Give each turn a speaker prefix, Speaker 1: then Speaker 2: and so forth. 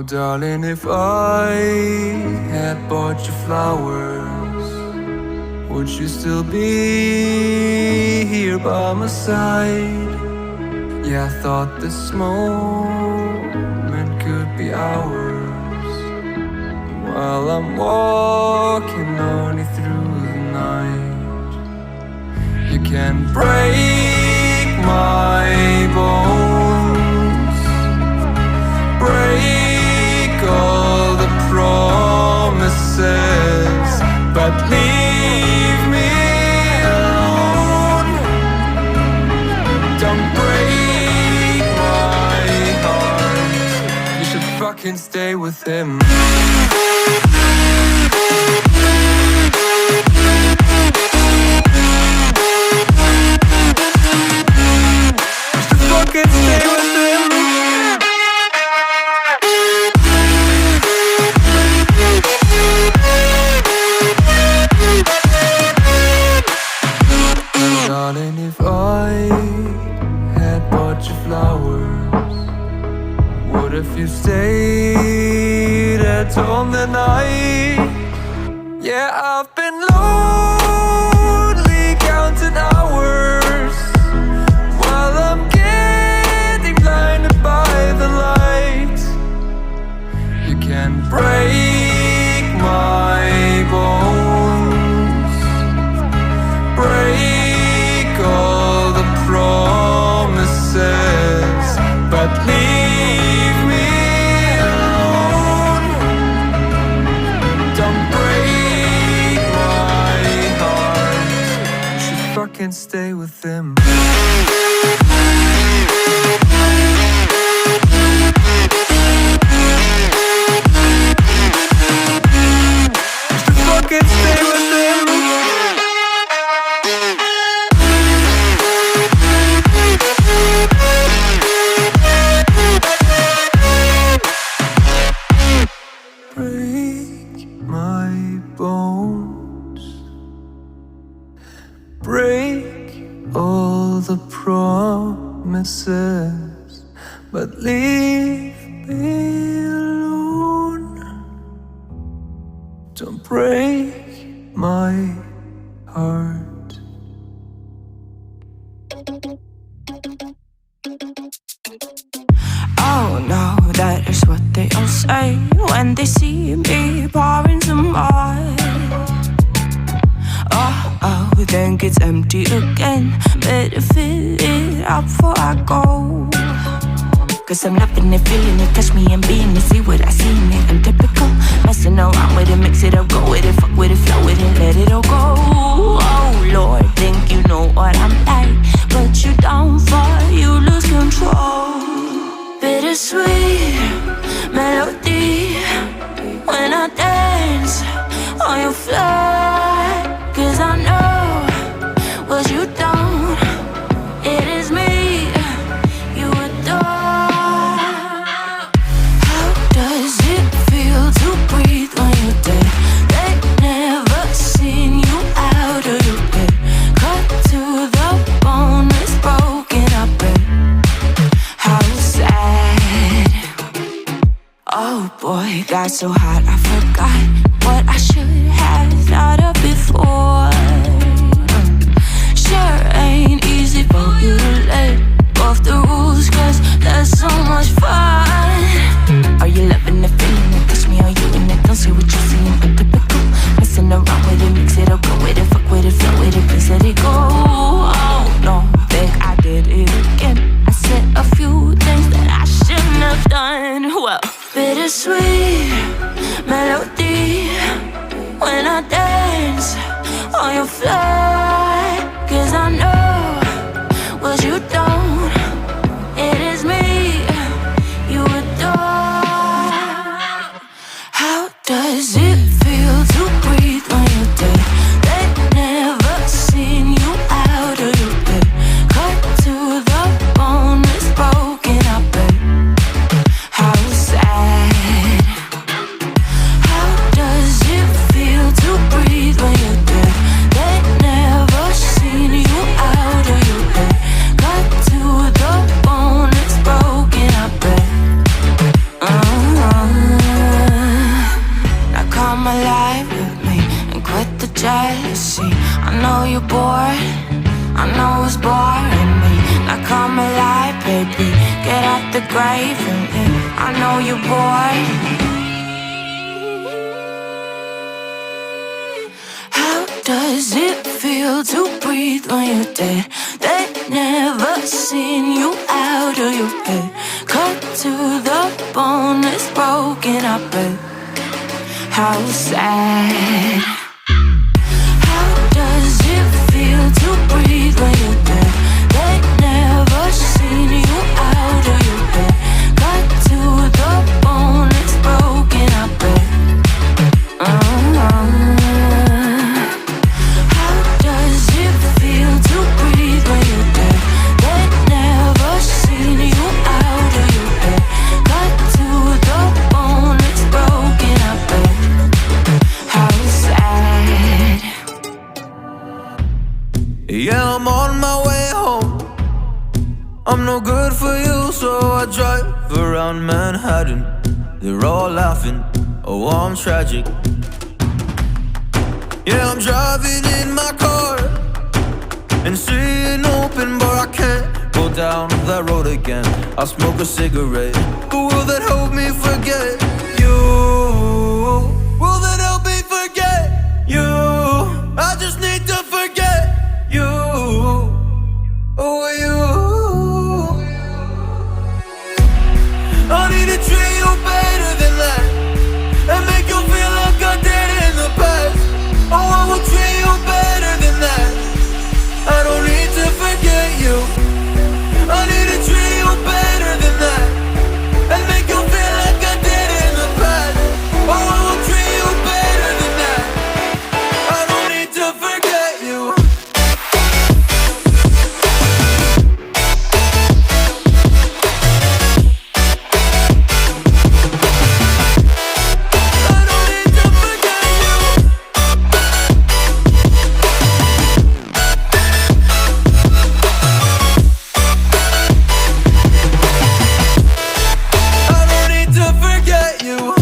Speaker 1: Oh darling, if I had bought you flowers, would you still be here by my side? Yeah, I thought this moment could be ours, while I'm walking on you through the night. You can break my bones, break all the promises, but leave me alone. Don't break my heart. You should fucking stay with him. You should fucking stay with him. Darling, if I had bought you flowers, what if you stayed at home that night? Yeah, I've been lonely counting hours, while I'm getting blinded by the light. You can break my bones, break all the promises, but leave me alone. Don't break my heart. You should fucking stay with him. You should fucking stay with him. Break my bones, break all the promises, but leave me alone. Don't break my heart.
Speaker 2: Oh no, that is what they all say when they see me pouring some wine. Oh, think it's empty again. Better fill it up before I go. Cause I'm loving it, feeling it, touch me and being it. See what I see in it, I'm typical. Messing around with it, mix it up, go with it, fuck with it, flow with it, let it all go. Oh Lord, think you know what I'm like, but you don't fall, you lose control. Bittersweet melody when I dance on your floor. Cause I know what you don't, it is me you adore. How does it feel to breathe when you're dead? They never seen you out of your bed. Cut to the bone, it's broken up and how sad. Oh boy, got so hot I forgot what I should have thought of before. Sure ain't easy for you to let off the rules, cause that's so much fun. Are you loving the feeling it? Touch me, are you in it? Don't say what you're seeing, but typical. Messing around with it, mix it up, go with it, fuck with it, flow with it, please let it go. Oh no, think I did it again. I said a few things that I shouldn't have done. Well, bittersweet melody when I dance on your floor. Cause I know what you don't, it is me you adore. How does it feel to breathe when you're dead? They never seen you out of your bed. Cut to the bone, it's broken up and how sad. How does it feel to breathe when you're dead? They never grave. And I know you're bored. How does it feel to breathe when you're dead? They never seen you out of your head. Cut to the bone, it's broken, I bet. How sad. How does it feel to breathe when you're dead? They never seen you out of your head. Cut to the bone, it's broken, I bet. How does it feel to breathe when you're dead? They never seen you out of your head. Cut to the bone, it's broken, I bet. How sad.
Speaker 1: Yeah, I'm on my way home. I'm no good for you, so I drive around Manhattan. They're all laughing, oh, I'm tragic. Yeah, I'm driving in my car and seeing open, but I can't go down that road again. I smoke a cigarette, but will that help me forget you? Will that help me forget you? I just need to forget you. Oh, you. I need to treat you better than that and make you feel like I did in the past. Oh, I will treat you better than that. I don't need to forget you. I need to treat you better than that and make you feel like I did in the past. Oh, I will treat you better than that. I don't need to forget you. I don't need to forget you. I don't need to forget you.